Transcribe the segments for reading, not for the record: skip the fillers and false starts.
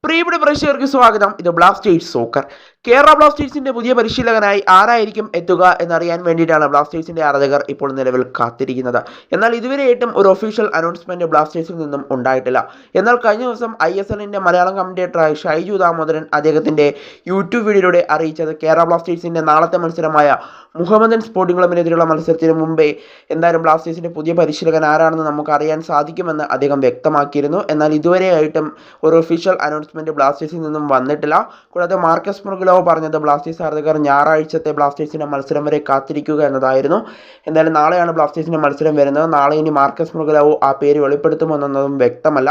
പ്രിയപ്പെട്ട പ്രേക്ഷകർക്ക് സ്വാഗതം. ഇത് ബ്ലാസ്റ്റേഴ്സ് സോക്കർ. കേരള ബ്ലാസ്റ്റേഴ്സിന്റെ പുതിയ പരിശീലകനായി ആരായിരിക്കും എത്തുക എന്നറിയാൻ വേണ്ടിയിട്ടാണ് ബ്ലാസ്റ്റേഴ്സിന്റെ ആരാധകർ ഇപ്പോൾ നിലവിൽ കാത്തിരിക്കുന്നത്. എന്നാൽ ഇതുവരെയായിട്ടും ഒരു ഒഫീഷ്യൽ അനൗൺസ്മെന്റ് ബ്ലാസ്റ്റേഴ്സിൽ നിന്നും ഉണ്ടായിട്ടില്ല. എന്നാൽ കഴിഞ്ഞ ദിവസം ISLന്റെ മലയാളം കമന്റേറ്ററായ ഷൈജു ദാമോദരൻ അദ്ദേഹത്തിന്റെ യൂട്യൂബ് വീഡിയോയിലൂടെ അറിയിച്ചത് കേരള ബ്ലാസ്റ്റേഴ്സിന്റെ നാളത്തെ മത്സരമായ മുഹമ്മദൻ സ്പോർട്ടിംഗ് ക്ലബിനെതിരെയുള്ള മത്സരത്തിന് മുമ്പേ എന്തായാലും ബ്ലാസ്റ്റേഴ്സിന്റെ പുതിയ പരിശീലകൻ ആരാണെന്ന് നമുക്ക് അറിയാൻ സാധിക്കുമെന്ന് അദ്ദേഹം വ്യക്തമാക്കിയിരുന്നു. എന്നാൽ ഇതുവരെയായിട്ടും ഒരു ഒഫീഷ്യൽ അനൗൺസ്മെന്റ് ബ്ലാസ്റ്റേഴ്സിൽ നിന്നും വന്നിട്ടില്ല. കൂടാതെ മാർക്കസ് മുർഗുലോവ് പറഞ്ഞത് ബ്ലാസ്റ്റേഴ്സ് ആരാധകർ ഞായറാഴ്ചത്തെ ബ്ലാസ്റ്റേഴ്സിന്റെ മത്സരം വരെ കാത്തിരിക്കുക എന്നതായിരുന്നു. എന്തായാലും നാളെയാണ് ബ്ലാസ്റ്റേഴ്സിന്റെ മത്സരം വരുന്നത്. നാളെ ഇനി മാർക്കസ് മുർഗുലോവ് ആ പേര് വെളിപ്പെടുത്തുമെന്നതും വ്യക്തമല്ല.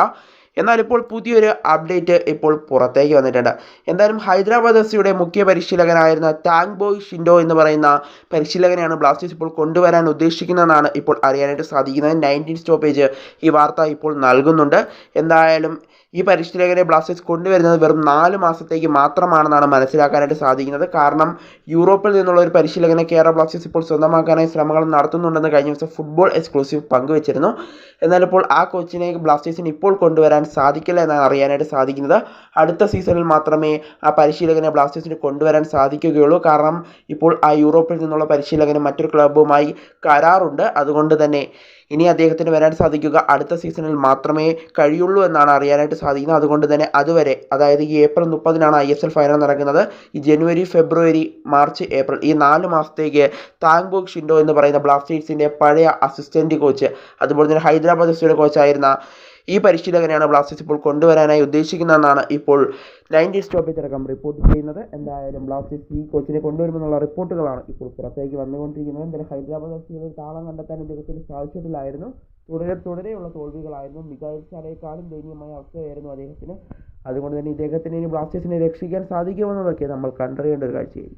എന്നാൽ ഇപ്പോൾ പുതിയൊരു അപ്ഡേറ്റ് ഇപ്പോൾ പുറത്തേക്ക് വന്നിട്ടുണ്ട്. എന്തായാലും ഹൈദരാബാദ് എഫ്സിയുടെ മുഖ്യ പരിശീലകനായിരുന്ന ടാങ് ബോയ് ഷിൻഡോ എന്ന് പറയുന്ന പരിശീലകനെയാണ് ബ്ലാസ്റ്റേഴ്സ് ഇപ്പോൾ കൊണ്ടുവരാൻ ഉദ്ദേശിക്കുന്നതെന്നാണ് ഇപ്പോൾ അറിയാനായിട്ട് സാധിക്കുന്നത്. 19 സ്റ്റോപ്പേജ് ഈ വാർത്ത ഇപ്പോൾ നൽകുന്നുണ്ട്. എന്തായാലും ഈ പരിശീലകനെ ബ്ലാസ്റ്റേഴ്സ് കൊണ്ടുവരുന്നത് വെറും 4 മാസത്തേക്ക് മാത്രമാണെന്നാണ് മനസ്സിലാക്കാനായിട്ട് സാധിക്കുന്നത്. കാരണം യൂറോപ്പിൽ നിന്നുള്ള ഒരു പരിശീലകനെ കേരള ബ്ലാസ്റ്റേഴ്സ് ഇപ്പോൾ സ്വന്തമാക്കാനായി ശ്രമങ്ങൾ നടത്തുന്നുണ്ടെന്ന് കഴിഞ്ഞ ദിവസം ഫുട്ബോൾ എക്സ്ക്ലൂസീവ് പങ്കുവച്ചിരുന്നു. എന്നാൽ ഇപ്പോൾ ആ കോച്ചിനെ ബ്ലാസ്റ്റേഴ്സിന് ഇപ്പോൾ കൊണ്ടുവരാൻ സാധിക്കില്ല എന്നാണ് അറിയാനായിട്ട് സാധിക്കുന്നത്. അടുത്ത സീസണിൽ മാത്രമേ ആ പരിശീലകനെ ബ്ലാസ്റ്റേഴ്സിന് കൊണ്ടുവരാൻ സാധിക്കുകയുള്ളൂ. കാരണം ഇപ്പോൾ ആ യൂറോപ്പിൽ നിന്നുള്ള പരിശീലകന് മറ്റൊരു ക്ലബ്ബുമായി കരാറുണ്ട്. അതുകൊണ്ട് തന്നെ ഇനി അദ്ദേഹത്തിന് വരാൻ സാധിക്കുക അടുത്ത സീസണിൽ മാത്രമേ കഴിയുള്ളൂ എന്നാണ് അറിയാനായിട്ട് സാധിക്കുന്നത്. അതുകൊണ്ട് തന്നെ അതുവരെ, അതായത് ഈ ഏപ്രിൽ 30-നാണ് ISL ഫൈനൽ നടക്കുന്നത്. ഈ ജനുവരി, ഫെബ്രുവരി, മാർച്ച്, ഏപ്രിൽ ഈ 4 മാസത്തേക്ക് ടാങ് ബോയ് ഷിൻഡോ എന്ന് പറയുന്ന ബ്ലാസ്റ്റേഴ്സിൻ്റെ പഴയ അസിസ്റ്റൻറ്റ് കോച്ച്, അതുപോലെ തന്നെ ഹൈദരാബാദ് എഫ്സിയുടെ കോച്ചായിരുന്ന ഈ പരിശീലകനെയാണ് ബ്ലാസ്റ്റേഴ്സ് ഇപ്പോൾ കൊണ്ടുവരാനായി ഉദ്ദേശിക്കുന്നതെന്നാണ് ഇപ്പോൾ 19 സ്റ്റോപ്പേജ് അടക്കം റിപ്പോർട്ട് ചെയ്യുന്നത്. എന്തായാലും ബ്ലാസ്റ്റേഴ്സ് ഈ കോച്ചിനെ കൊണ്ടുവരുമെന്നുള്ള റിപ്പോർട്ടുകളാണ് ഇപ്പോൾ പുറത്തേക്ക് വന്നുകൊണ്ടിരിക്കുന്നത്. എന്തായാലും ഹൈദരാബാദ് എഫ്സിയുടെ താളം കണ്ടെത്താൻ ഇദ്ദേഹത്തിന് സാധിച്ചിട്ടില്ലായിരുന്നു. തുടരെയുള്ള തോൽവികളായിരുന്നു. മിഗായിൽ ചാലയേക്കാളും ദയനീയമായ അവസ്ഥയായിരുന്നു അദ്ദേഹത്തിന്. അതുകൊണ്ട് തന്നെ ഇദ്ദേഹത്തിന് ഇനി ബ്ലാസ്റ്റേഴ്സിനെ രക്ഷിക്കാൻ സാധിക്കുമെന്നതൊക്കെ നമ്മൾ കണ്ടറിയേണ്ട ഒരു കാഴ്ചയായി.